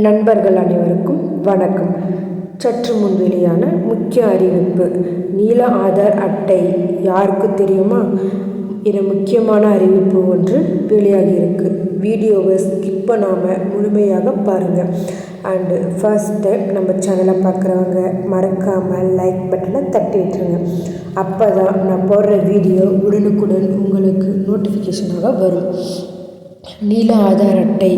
நண்பர்கள் அனைவருக்கும் வணக்கம். சற்று முன் வெளியான முக்கிய அறிவிப்பு. நீல ஆதார் அட்டை யாருக்கு தெரியுமா என முக்கியமான அறிவிப்பு ஒன்று வெளியாகியிருக்கு. வீடியோவை ஸ்கிப் பண்ணாமல் முழுமையாக பாருங்கள். அண்டு ஃபர்ஸ்ட் டைம் நம்ம சேனலை பார்க்குறவங்க மறக்காமல் லைக் பட்டனை தட்டி விட்டுருங்க. அப்போ தான் நான் போடுற வீடியோ உடனுக்குடன் உங்களுக்கு நோட்டிஃபிகேஷனாக வரும். நீல ஆதார் அட்டை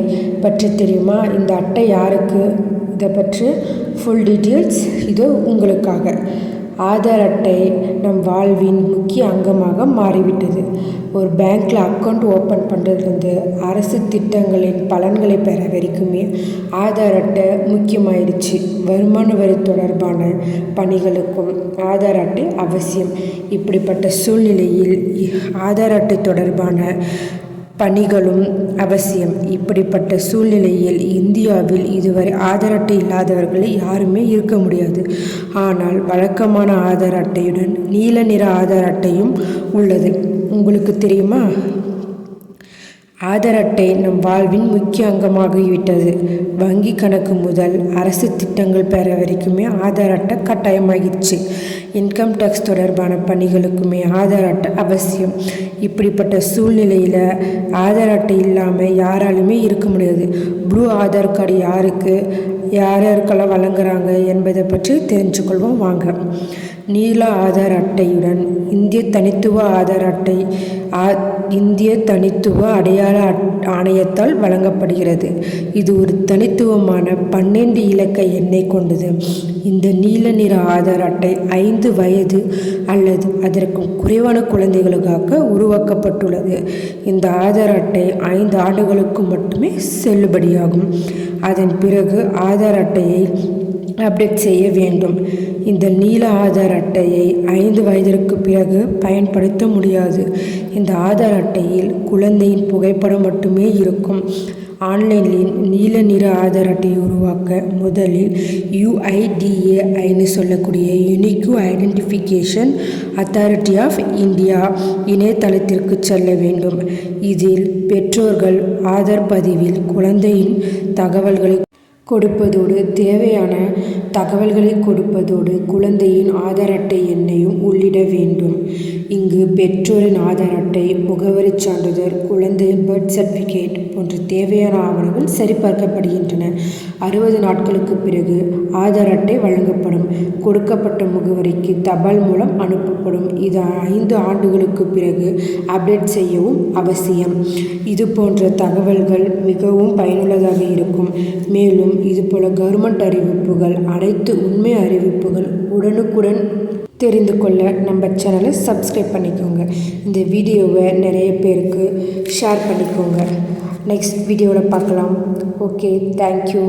பற்றி தெரியுமா? இந்த அட்டை யாருக்கு? இதை பற்றி ஃபுல் டீட்டெயில்ஸ் இது உங்களுக்காக. ஆதார் அட்டை நம் வாழ்வின் முக்கிய அங்கமாக மாறிவிட்டது. ஒரு பேங்க்கில் அக்கௌண்ட் ஓப்பன் பண்ணுறதுலேருந்து அரசு திட்டங்களின் பலன்களை பெற வரைக்குமே ஆதார் அட்டை முக்கியமாயிடுச்சு. வருமான வரி தொடர்பான பணிகளுக்கும் ஆதார் அட்டை அவசியம். இப்படிப்பட்ட சூழ்நிலையில் ஆதார் அட்டை தொடர்பான பணிகளும் அவசியம். இப்படிப்பட்ட சூழ்நிலையில் இந்தியாவில் இதுவரை ஆதார் அட்டை இல்லாதவர்கள் யாருமே இருக்க முடியாது. ஆனால் வழக்கமான ஆதார் அட்டையுடன் நீல நிற ஆதார் அட்டையும் உள்ளது. உங்களுக்கு தெரியுமா? ஆதார் அட்டை நம் வாழ்வின் முக்கிய அங்கமாகிவிட்டது. வங்கி கணக்கு முதல் அரசு திட்டங்கள் பெற வரைக்குமே ஆதார் அட்டை கட்டாயமாகிடுச்சு. இன்கம் டேக்ஸ் தொடர்பான பணிகளுக்குமே ஆதார் அட்டை அவசியம். இப்படிப்பட்ட சூழ்நிலையில் ஆதார் அட்டை இல்லாமல் யாராலுமே இருக்க முடியாது. ப்ளூ ஆதார் கார்டு யாருக்கெல்லாம் வழங்குறாங்க என்பதை பற்றி தெரிஞ்சுக்கொள்வோம் வாங்க. நீல ஆதார் அட்டையுடன் இந்திய தனித்துவ ஆதார் அட்டை இந்திய தனித்துவ அடையாள ஆணையத்தால் வழங்கப்படுகிறது. இது ஒரு தனித்துவமான 12 இலக்க எண்ணை கொண்டது. இந்த நீல நிற ஆதார் அட்டை 5 வயது அல்லது அதற்கு குறைவான குழந்தைகளுக்காக உருவாக்கப்பட்டுள்ளது. இந்த ஆதார் அட்டை 5 ஆண்டுகளுக்கு மட்டுமே செல்லுபடியாகும். அதன் பிறகு ஆதார் அட்டையை அப்டேட் செய்ய வேண்டும். இந்த நீல ஆதார் அட்டையை 5 வயதிற்கு பிறகு பயன்படுத்த முடியாது. இந்த ஆதார் அட்டையில் குழந்தையின் புகைப்படம் மட்டுமே இருக்கும். ஆன்லைனில் நீல நிற ஆதார் அட்டையை உருவாக்க முதலில் UIDAIன்னு சொல்லக்கூடிய unique identification authority of India இணையதளத்திற்கு செல்ல வேண்டும். இதில் பெற்றோர்கள் ஆதார் பதிவில் குழந்தையின் தகவல்களை கொடுப்பதோடு தேவையான தகவல்களை கொடுப்பதோடு குழந்தையின் ஆதார் அட்டை எண்ணையும் உள்ளிட வேண்டும். இங்கு பெற்றோரின் ஆதார் அட்டை, முகவரி சான்றிதழ், குழந்தையின் பர்த் சர்டிஃபிகேட் போன்ற தேவையான ஆவணங்கள் சரிபார்க்கப்படுகின்றன. 60 நாட்களுக்கு பிறகு ஆதார் அட்டை வழங்கப்படும். கொடுக்கப்பட்ட முகவரிக்கு தபால் மூலம் அனுப்பப்படும். இது 5 ஆண்டுகளுக்கு பிறகு அப்டேட் செய்யவும் அவசியம். இது போன்ற தகவல்கள் மிகவும் பயனுள்ளதாக இருக்கும். மேலும் இதுபோல கவர்மெண்ட் அறிவிப்புகள், அனைத்து உண்மை அறிவிப்புகள் உடனுக்குடன் தெரிந்து கொள்ள நம்ம சேனலை சப்ஸ்கிரைப் பண்ணிக்கோங்க. இந்த வீடியோவை நிறைய பேருக்கு ஷேர் பண்ணிக்கோங்க. நெக்ஸ்ட் வீடியோவில் பார்க்கலாம். Okay, thank you.